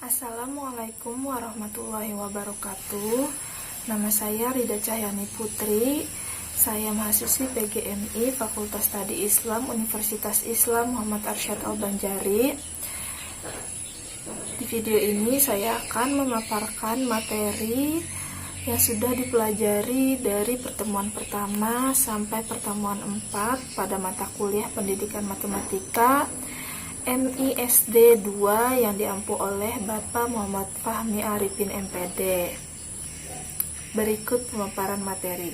Assalamualaikum warahmatullahi wabarakatuh. Nama saya Rida Cahyani Putri. Saya mahasiswi PGMI Fakultas Studi Islam Universitas Islam Muhammad Arsyad Al-Banjari. Di video ini saya akan memaparkan materi yang sudah dipelajari dari pertemuan pertama sampai pertemuan 4 pada mata kuliah Pendidikan Matematika MISD 2 yang diampu oleh Bapak Muhammad Fahmi Arifin MPD. Berikut pemaparan materi.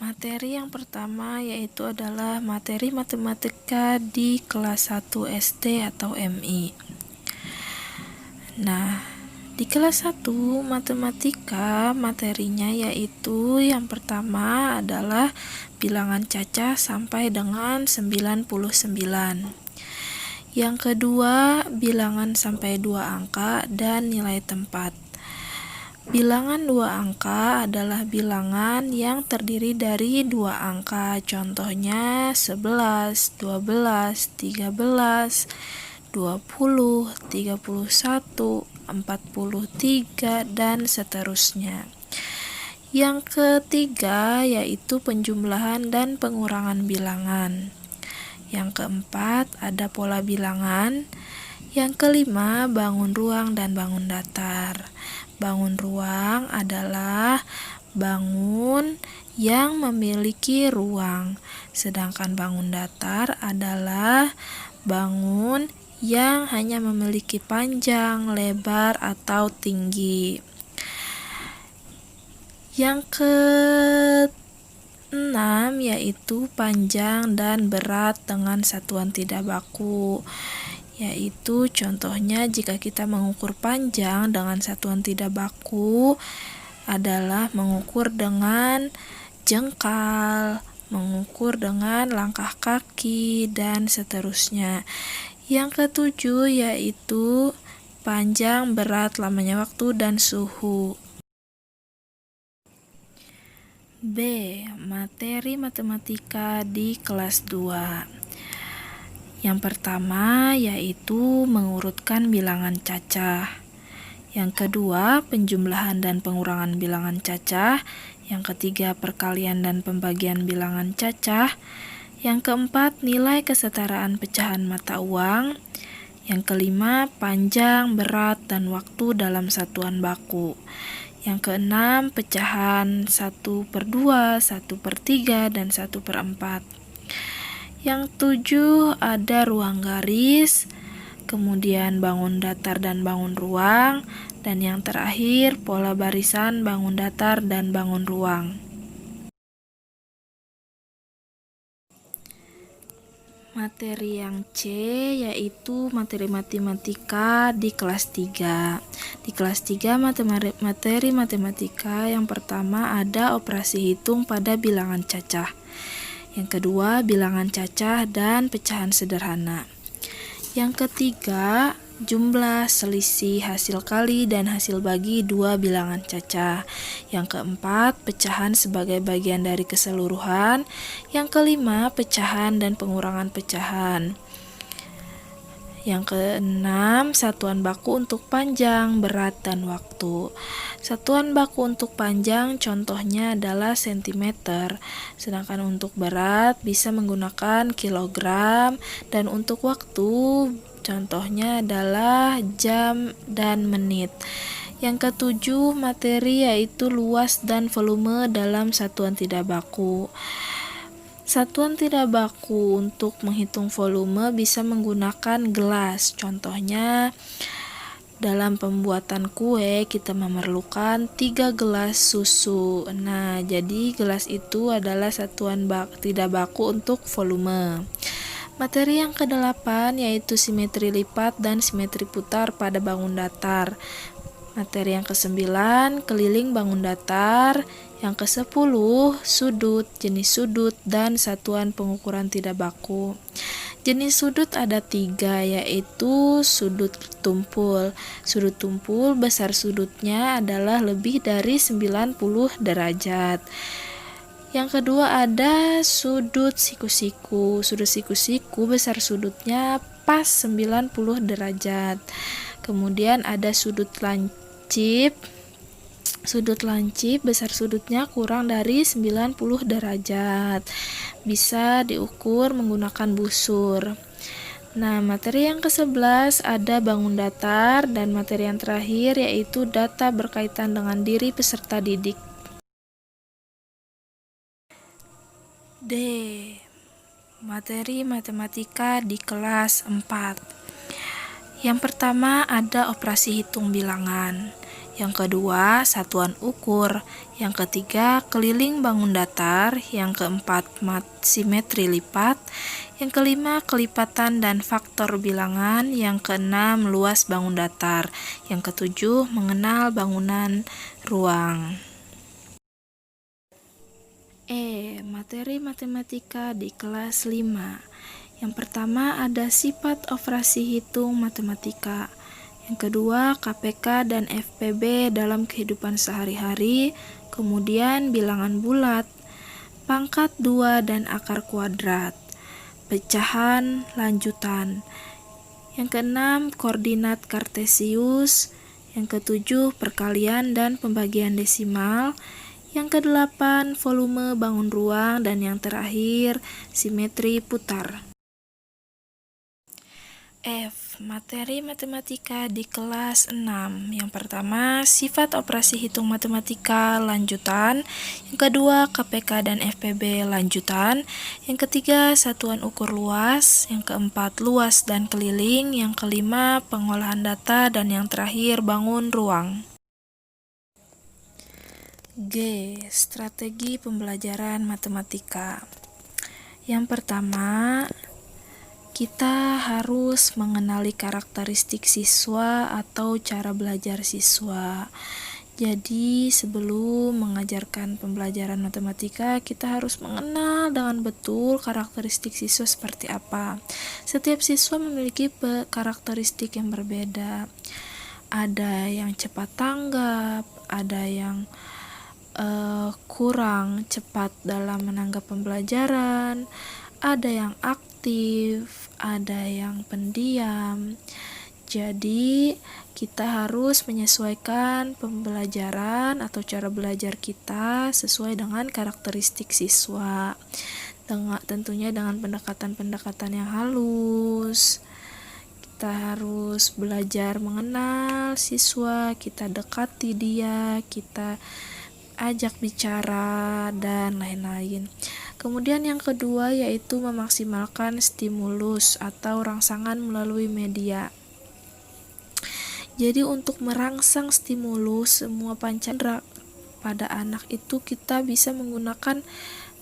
Materi yang pertama yaitu adalah materi matematika di kelas 1 SD atau MI. Nah, di kelas 1 matematika materinya yaitu yang pertama adalah bilangan cacah sampai dengan 99. Yang kedua, bilangan sampai 2 angka dan nilai tempat. Bilangan 2 angka adalah bilangan yang terdiri dari 2 angka, contohnya 11, 12, 13, 20, 31, 43, dan seterusnya. Yang ketiga yaitu penjumlahan dan pengurangan bilangan. Yang keempat ada pola bilangan. Yang kelima bangun ruang dan bangun datar. Bangun ruang adalah bangun yang memiliki ruang, sedangkan bangun datar adalah bangun yang hanya memiliki panjang, lebar, atau tinggi. Yang keenam yaitu panjang dan berat dengan satuan tidak baku. Yaitu contohnya jika kita mengukur panjang dengan satuan tidak baku adalah mengukur dengan jengkal, mengukur dengan langkah kaki, dan seterusnya. Yang ketujuh yaitu panjang, berat, lamanya waktu, dan suhu. B. Materi matematika di kelas 2. Yang pertama yaitu mengurutkan bilangan cacah. Yang kedua, penjumlahan dan pengurangan bilangan cacah. Yang ketiga, perkalian dan pembagian bilangan cacah. Yang keempat, nilai kesetaraan pecahan mata uang. Yang kelima, panjang, berat, dan waktu dalam satuan baku. Yang keenam, pecahan 1/2, 1/3, dan 1/4. Yang tujuh, ada ruang garis, kemudian bangun datar dan bangun ruang, dan yang terakhir, pola barisan, bangun datar, dan bangun ruang. Materi yang C yaitu materi matematika di kelas 3. Di kelas 3 materi matematika yang pertama ada operasi hitung pada bilangan cacah. Yang kedua, bilangan cacah dan pecahan sederhana. Yang ketiga, jumlah, selisih, hasil kali, dan hasil bagi 2 bilangan cacah. Yang keempat, pecahan sebagai bagian dari keseluruhan. Yang kelima, pecahan dan pengurangan pecahan. Yang keenam, satuan baku untuk panjang, berat, dan waktu. Satuan baku untuk panjang contohnya adalah sentimeter, sedangkan untuk berat bisa menggunakan kilogram, dan untuk waktu contohnya adalah jam dan menit. Yang ketujuh, materi yaitu luas dan volume dalam satuan tidak baku. Satuan tidak baku untuk menghitung volume bisa menggunakan gelas. Contohnya, dalam pembuatan kue kita memerlukan 3 gelas susu. Nah, jadi gelas itu adalah satuan tidak baku untuk volume. Materi yang ke-8 yaitu simetri lipat dan simetri putar pada bangun datar. Materi yang ke-9 keliling bangun datar. Yang ke-10 sudut, jenis sudut, dan satuan pengukuran tidak baku. Jenis sudut ada 3 yaitu sudut tumpul. Sudut tumpul besar sudutnya adalah lebih dari 90 derajat. Yang kedua ada sudut siku-siku. Sudut siku-siku besar sudutnya pas 90 derajat. Kemudian ada sudut lancip. Sudut lancip besar sudutnya kurang dari 90 derajat. Bisa diukur menggunakan busur. Nah, materi yang ke-11 ada bangun datar, dan materi yang terakhir yaitu data berkaitan dengan diri peserta didik. D. Materi matematika di kelas 4. Yang pertama ada operasi hitung bilangan. Yang kedua, satuan ukur. Yang ketiga, keliling bangun datar. Yang keempat, simetri lipat. Yang kelima, kelipatan dan faktor bilangan. Yang keenam, luas bangun datar. Yang ketujuh, mengenal bangunan ruang. Materi matematika di kelas 5. Yang pertama ada sifat operasi hitung matematika. Yang kedua, KPK dan FPB dalam kehidupan sehari-hari, kemudian bilangan bulat, pangkat 2 dan akar kuadrat, pecahan lanjutan. Yang keenam, koordinat kartesius. Yang ketujuh, perkalian dan pembagian desimal. Yang kedelapan, volume bangun ruang. Dan yang terakhir, simetri putar. F. Materi matematika di kelas 6. Yang pertama, sifat operasi hitung matematika lanjutan. Yang kedua, KPK dan FPB lanjutan. Yang ketiga, satuan ukur luas. Yang keempat, luas dan keliling. Yang kelima, pengolahan data. Dan yang terakhir, bangun ruang. G. Strategi pembelajaran matematika. Yang pertama, kita harus mengenali karakteristik siswa atau cara belajar siswa. Jadi sebelum mengajarkan pembelajaran matematika, kita harus mengenal dengan betul karakteristik siswa seperti apa. Setiap siswa memiliki karakteristik yang berbeda. Ada yang cepat tanggap, ada yang kurang cepat dalam menanggap pembelajaran, ada yang aktif, ada yang pendiam. Jadi kita harus menyesuaikan pembelajaran atau cara belajar kita sesuai dengan karakteristik siswa. Tentunya dengan pendekatan-pendekatan yang halus. Kita harus belajar mengenal siswa, kita dekati dia, kita ajak bicara, dan lain-lain. Kemudian yang kedua yaitu memaksimalkan stimulus atau rangsangan melalui media. Jadi untuk merangsang stimulus semua panca indera pada anak itu kita bisa menggunakan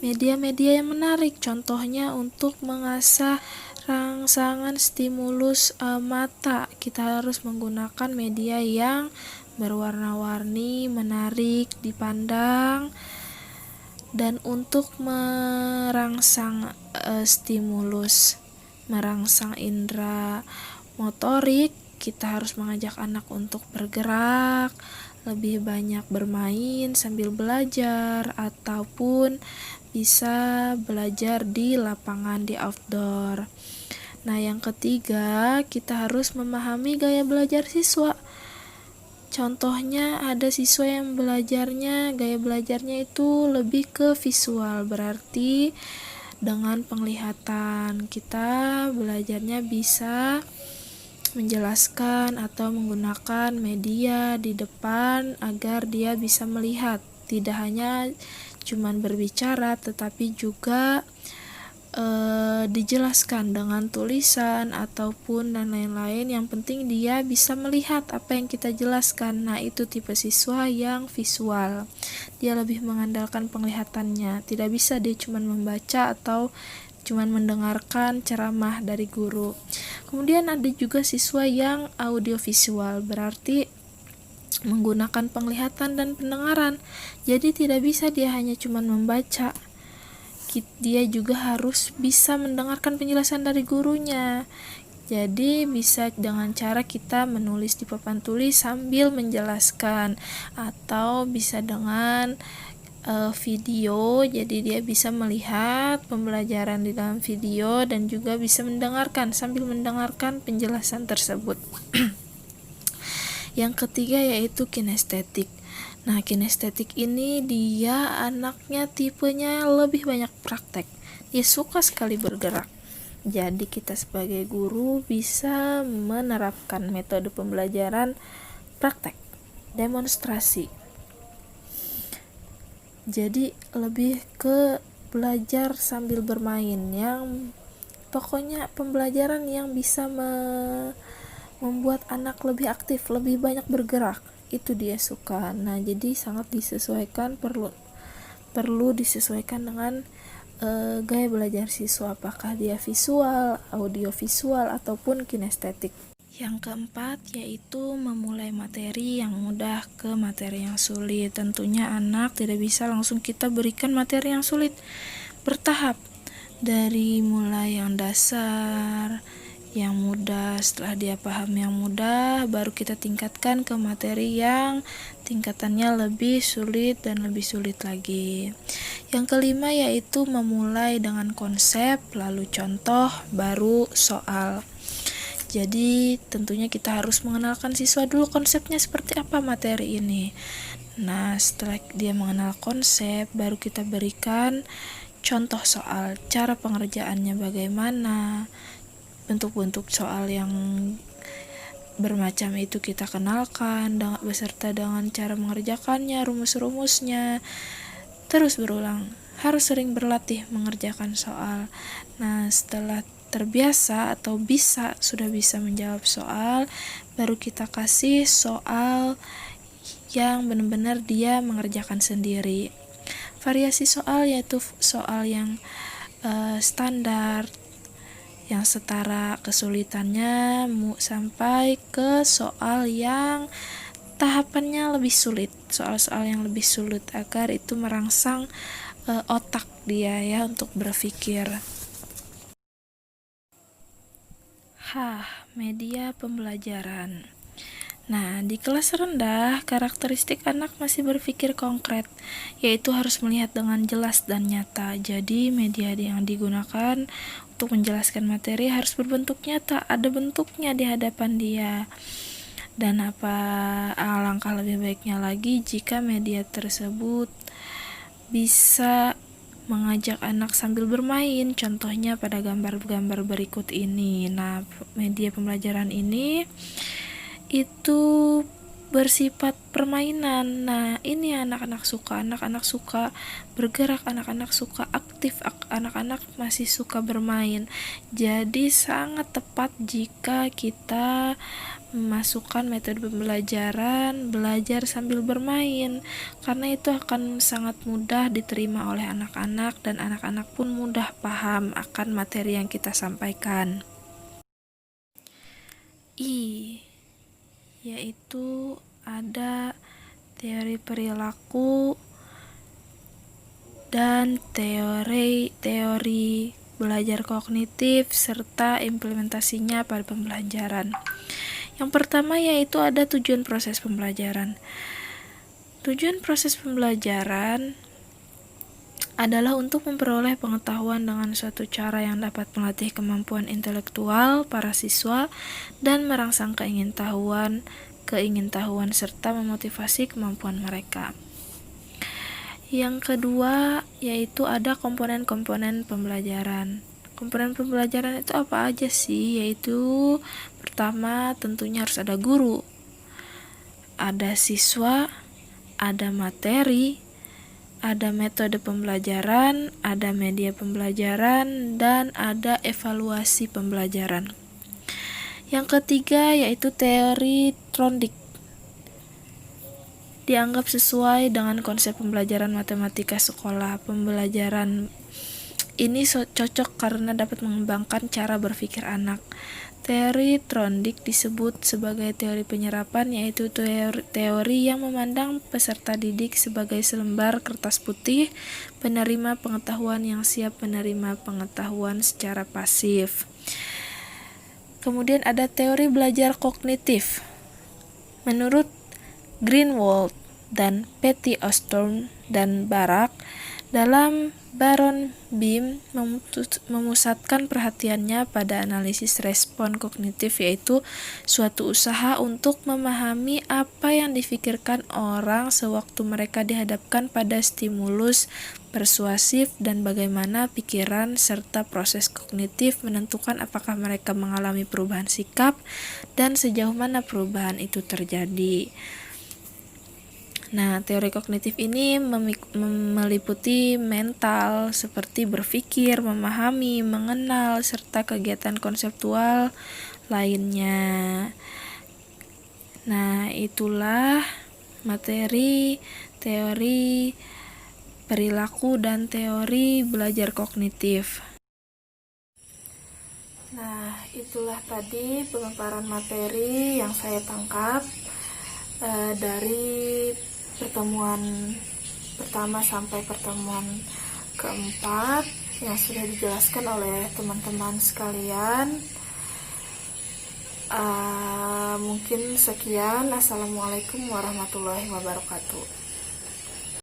media-media yang menarik. Contohnya untuk mengasah rangsangan stimulus mata, kita harus menggunakan media yang berwarna-warni, menarik dipandang. Dan untuk merangsang stimulus, merangsang indera motorik, kita harus mengajak anak untuk bergerak, lebih banyak bermain sambil belajar, ataupun bisa belajar di lapangan, di outdoor. Nah, yang ketiga, kita harus memahami gaya belajar siswa. Contohnya ada siswa yang gaya belajarnya itu lebih ke visual, berarti dengan penglihatan kita belajarnya bisa menjelaskan atau menggunakan media di depan agar dia bisa melihat, tidak hanya cuman berbicara tetapi juga dijelaskan dengan tulisan ataupun dan lain-lain. Yang penting dia bisa melihat apa yang kita jelaskan. Nah, itu tipe siswa yang visual. Dia lebih mengandalkan penglihatannya. Tidak bisa dia cuma membaca atau cuma mendengarkan ceramah dari guru. Kemudian ada juga siswa yang audiovisual, berarti menggunakan penglihatan dan pendengaran. Jadi tidak bisa dia hanya cuma membaca. Dia juga harus bisa mendengarkan penjelasan dari gurunya. Jadi bisa dengan cara kita menulis di papan tulis sambil menjelaskan, atau bisa dengan video, jadi dia bisa melihat pembelajaran di dalam video dan juga bisa mendengarkan sambil mendengarkan penjelasan tersebut. Yang ketiga yaitu kinestetik. Nah, kinestetik ini dia anaknya tipenya lebih banyak praktek. Dia suka sekali bergerak. Jadi kita sebagai guru bisa menerapkan metode pembelajaran praktek, demonstrasi. Jadi lebih ke belajar sambil bermain, yang pokoknya pembelajaran yang bisa membuat anak lebih aktif, lebih banyak bergerak, itu dia suka. Nah, jadi sangat disesuaikan, perlu disesuaikan dengan gaya belajar siswa, apakah dia visual, audio visual, ataupun kinestetik. Yang keempat yaitu memulai materi yang mudah ke materi yang sulit. Tentunya anak tidak bisa langsung kita berikan materi yang sulit, bertahap, dari mulai yang dasar, yang mudah. Setelah dia paham yang mudah, baru kita tingkatkan ke materi yang tingkatannya lebih sulit dan lebih sulit lagi. Yang kelima yaitu memulai dengan konsep, lalu contoh, baru soal. Jadi tentunya kita harus mengenalkan siswa dulu konsepnya seperti apa materi ini. Nah, setelah dia mengenal konsep, baru kita berikan contoh soal, cara pengerjaannya bagaimana, bentuk-bentuk soal yang bermacam itu kita kenalkan beserta dengan cara mengerjakannya, rumus-rumusnya. Terus berulang, harus sering berlatih mengerjakan soal. Nah, setelah terbiasa atau sudah bisa menjawab soal, baru kita kasih soal yang benar-benar dia mengerjakan sendiri. Variasi soal yaitu soal yang standar, yang setara kesulitannya, sampai ke soal yang tahapannya lebih sulit, soal-soal yang lebih sulit, agar itu merangsang otak dia ya untuk berpikir. Media pembelajaran. Nah, di kelas rendah, karakteristik anak masih berpikir konkret, yaitu harus melihat dengan jelas dan nyata. Jadi, media yang digunakan untuk menjelaskan materi harus berbentuk nyata, ada bentuknya di hadapan dia. Dan alangkah lebih baiknya lagi jika media tersebut bisa mengajak anak sambil bermain, contohnya pada gambar-gambar berikut ini. Nah, media pembelajaran ini itu bersifat permainan. Nah, ini anak-anak suka bergerak, anak-anak suka aktif, anak-anak masih suka bermain. Jadi sangat tepat jika kita memasukkan metode pembelajaran belajar sambil bermain, karena itu akan sangat mudah diterima oleh anak-anak dan anak-anak pun mudah paham akan materi yang kita sampaikan. Yaitu ada teori perilaku dan teori belajar kognitif serta implementasinya pada pembelajaran. Yang pertama yaitu ada tujuan proses pembelajaran. Tujuan proses pembelajaran adalah untuk memperoleh pengetahuan dengan suatu cara yang dapat melatih kemampuan intelektual para siswa dan merangsang keingintahuan serta memotivasi kemampuan mereka. Yang kedua yaitu ada komponen-komponen pembelajaran. Komponen pembelajaran itu apa aja sih? Yaitu pertama tentunya harus ada guru, ada siswa, ada materi, ada metode pembelajaran, ada media pembelajaran, dan ada evaluasi pembelajaran. Yang ketiga yaitu teori Trondijk. Dianggap sesuai dengan konsep pembelajaran matematika sekolah. Pembelajaran ini cocok karena dapat mengembangkan cara berpikir anak. Teori Trondijk disebut sebagai teori penyerapan, yaitu teori yang memandang peserta didik sebagai selembar kertas putih, penerima pengetahuan yang siap menerima pengetahuan secara pasif. Kemudian ada teori belajar kognitif. Menurut Greenwald, dan Patty Osborne dan Barak dalam Baron Beam memusatkan perhatiannya pada analisis respon kognitif, yaitu suatu usaha untuk memahami apa yang difikirkan orang sewaktu mereka dihadapkan pada stimulus persuasif dan bagaimana pikiran serta proses kognitif menentukan apakah mereka mengalami perubahan sikap dan sejauh mana perubahan itu terjadi. Nah, teori kognitif ini meliputi mental seperti berpikir, memahami, mengenal, serta kegiatan konseptual lainnya. Nah, itulah materi, teori, perilaku, dan teori belajar kognitif. Nah, itulah tadi pemaparan materi yang saya tangkap dari pertemuan pertama sampai pertemuan keempat yang sudah dijelaskan oleh teman-teman sekalian. Mungkin sekian. Assalamualaikum warahmatullahi wabarakatuh.